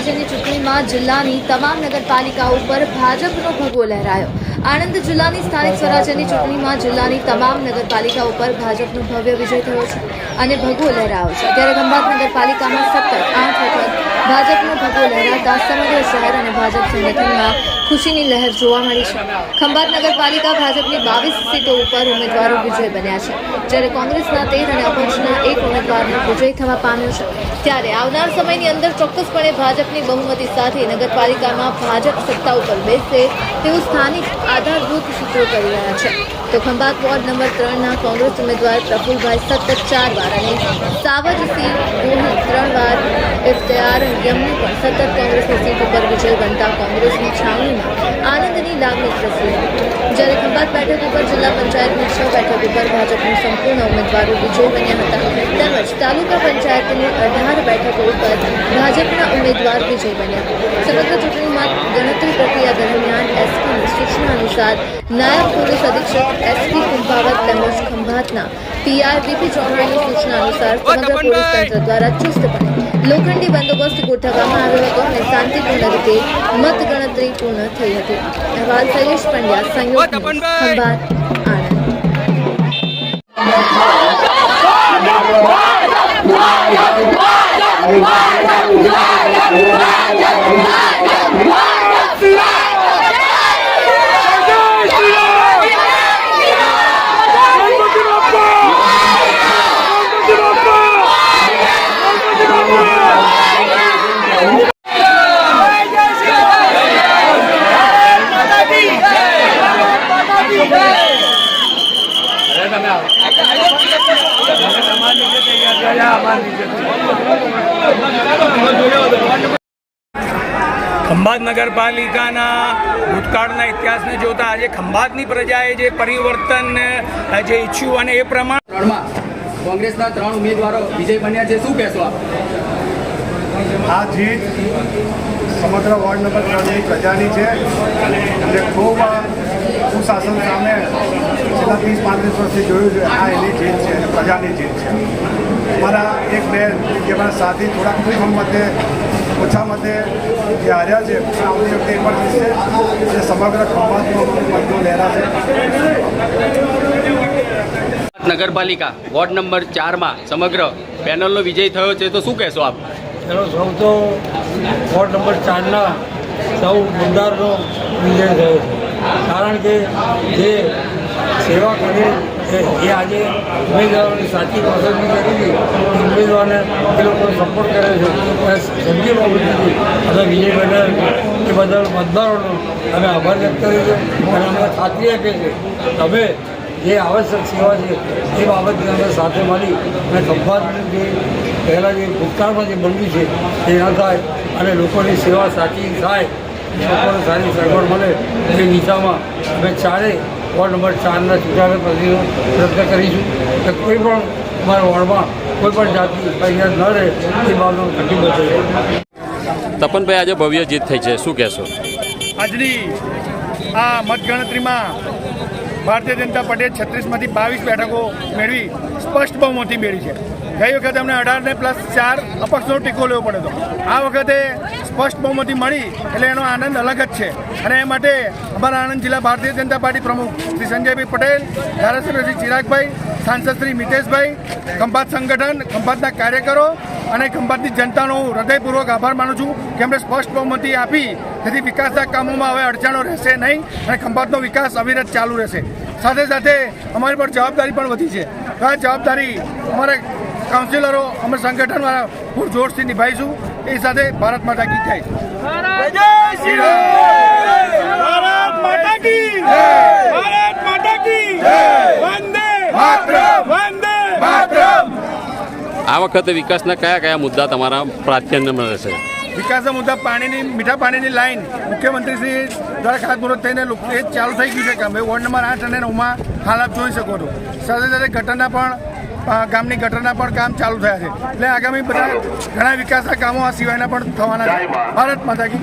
સ્વરાજ્યની ચૂંટણીમાં જિલ્લાની તમામ નગરપાલિકાઓ પર ભાજપનો ભગવો લહેરાયો। આણંદ જિલ્લાની સ્થાનિક સ્વરાજ્યની ચૂંટણીમાં જિલ્લાની તમામ નગરપાલિકાઓ પર ભાજપનો ભવ્ય વિજય થયો છે અને ભગવો લહેરાયો છે। ત્યારે ખંભાત નગરપાલિકામાં સતત 8 વખત ભાજપનો ભગવો લહેરાતા સમગ્ર શહેર અને ભાજપ સંગઠનમાં ખુશીની લહેર જોવા મળી છે। ખંભાત નગરપાલિકા ભાજપની 22 સીટો ઉપર ઉમેદવારો વિજય બન્યા છે, જ્યારે કોંગ્રેસના 13 અને અપક્ષના 1 ઉમેદવારનો વિજય થવા પામ્યો છે। ત્યારે આવનાર સમયની અંદર ચોક્કસપણે ભાજપની બહુમતી સાથે નગરપાલિકામાં ભાજપ સત્તા ઉપર બેસશે તેવું સ્થાનિક આધારભૂત સૂત્રો કરી રહ્યા છે। તો ખંભાત વોર્ડ નંબર 3ના કોંગ્રેસ ઉમેદવાર પ્રફુલભાઈ સતત 4 વાર અને સાવજસિંહ ગોહિલ 3 વાર, ઇફ્તિયાર યમની પણ સતત કોંગ્રેસની સીટ ઉપર વિજય બનતા કોંગ્રેસની છાવણીમાં આનંદની લાગણી પ્રસરી હતી। જ્યારે ખંભાત બેઠક ઉપર જિલ્લા પંચાયતની 6 બેઠક ઉપર ભાજપના સંપૂર્ણ ઉમેદવારો વિજય બન્યા હતા, તેમજ તાલુકા પંચાયતની 18 બેઠકો ઉપર ભાજપના ઉમેદવાર વિજય બન્યા। સમગ્ર ચૂંટણીમાં ગણતરી પ્રક્રિયા દરમિયાન એસપીની સૂચના અનુસાર નાયબ પોલીસ અધિક્ષક એસપી કુંભાવત તેમજ ખંભાતના પીઆઈ વીપી ચૌહાણની સૂચના અનુસાર સમગ્ર પોલીસ તંત્ર દ્વારા ચુસ્તપણે લોખંડી બંદોબસ્ત ગોઠવવામાં આવ્યો હતો અને શાંતિપૂર્ણ રીતે મતગણતરી પૂર્ણ થઈ હતી। અહેવાલ શૈલેષ પંડ્યા, સંયુક્ત ખંભાત, આણંદ। ખંભાત નગરપાલિકાના ભૂતકાળના ઇતિહાસને જોતા આજે ખંભાતની પ્રજાએ જે પરિવર્તન જે ઈચ્છ્યું અને એ પ્રમાણે કોંગ્રેસના 3 ઉમેદવારો વિજય બન્યા છે, શું કહેશો આપ? આ જીત સમગ્ર વોર્ડ નંબર 3ની પ્રજાની છે અને ખૂબ સુશાસન સામે છેલ્લા 30-35 વર્ષથી જોયું છે। આ એની જીત છે અને પ્રજાની જીત છે। અમારા એક બે કે અમારા સાથી થોડાક મતે ઓછા મતે જે હાર્યા છે, આવતી વખતે એ પણ જીતશે જે સમગ્ર ખંભાતનો મતનો લહેરા છે। નગરપાલિકા વોર્ડ નંબર 4માં સમગ્ર પેનલનો વિજય થયો છે, તો શું કહેશો આપ? એનો સૌ તો વોર્ડ નંબર 4ના સૌ મતદારનો વિજય થયો છે, કારણ કે જે સેવા કરી એ આજે ઉમેદવારોની સાચી પસંદગી કરી હતી, ઉમેદવારને એ લોકો સપોર્ટ કરે છે, સમજી બાબતથી અમે વિજય બન્યા એ બદલ મતદારોનો અમે આભાર વ્યક્ત કરીએ છીએ અને અમે ખાતરી આપીએ છીએ અમે જે આવશ્યક સેવા છે એ બાબતને અમે સાથે મળી અને ખંભાતની જે પહેલાં જે ભૂતકાળમાં જે બન્યું છે એ ન થાય અને લોકોની સેવા સાચી થાય, લોકોને સારી સગવડ મળે એ દિશામાં અમે ચારેય વોર્ડ નંબર 4ના ચૂંટાયેલા પ્રતિનિધિઓ પ્રયત્ન કરીશું કે કોઈ પણ અમારા વોર્ડમાં કોઈ પણ જાતિ ફરિયાદ ન રહે એ બાબતનો કટિબદ્ધ છે। તપનભાઈ, આજે ભવ્ય જીત થઈ છે, શું કહેશો? આજની આ મતગણતરીમાં ભારતીય જનતા પાર્ટીએ 36માંથી 22 બેઠકો મેળવી સ્પષ્ટ બહુમતી મેળવી છે। ગઈ વખતે અમને 18 પ્લસ 4 અપક્ષનો ટેકો લેવો પડ્યો હતો, આ વખતે સ્પષ્ટ બહુમતી મળી એટલે એનો આનંદ અલગ જ છે। અને એ માટે અમારા આણંદ જિલ્લા ભારતીય જનતા પાર્ટી પ્રમુખ શ્રી સંજયભાઈ પટેલ, ધારાસભ્ય શ્રી ચિરાગભાઈ, સાંસદ શ્રી મિતેશભાઈ, ખંભાત સંગઠન, ખંભાતના કાર્યકરો અને ખંભાતની જનતાનો હું હૃદયપૂર્વક આભાર માનું છું કે એમણે સ્પષ્ટ બહુમતી આપી, જેથી વિકાસના કામોમાં હવે અડચણો રહેશે નહીં અને ખંભાતનો વિકાસ અવિરત ચાલુ રહેશે। સાથે સાથે અમારી પર જવાબદારી પણ વધી છે, તો આ જવાબદારી અમારા કાઉન્સિલરો અમે સંગઠનવાળા પૂરજોશથી નિભાઈશું। એ સાથે ભારત માતા કી જય। આ વખતે વિકાસના કયા કયા મુદ્દા તમારા પ્રાધાન્યમાં રહેશે? વિકાસના મુદ્દા મીઠા પાણીની લાઈન મુખ્યમંત્રીશ્રી દ્વારા ખાતમુહૂર્ત થઈને એ ચાલુ થઈ ગયું છે કામ। વોર્ડ નંબર 8 અને 9માં હાલ આપ જોઈ શકો છો। સાથે સાથે ગટરના પણ ગામની ગટરના પણ કામ ચાલુ થયા છે, એટલે આગામી બધા ઘણા વિકાસના કામો આ સિવાયના પણ થવાના છે। ભારત માતા કી।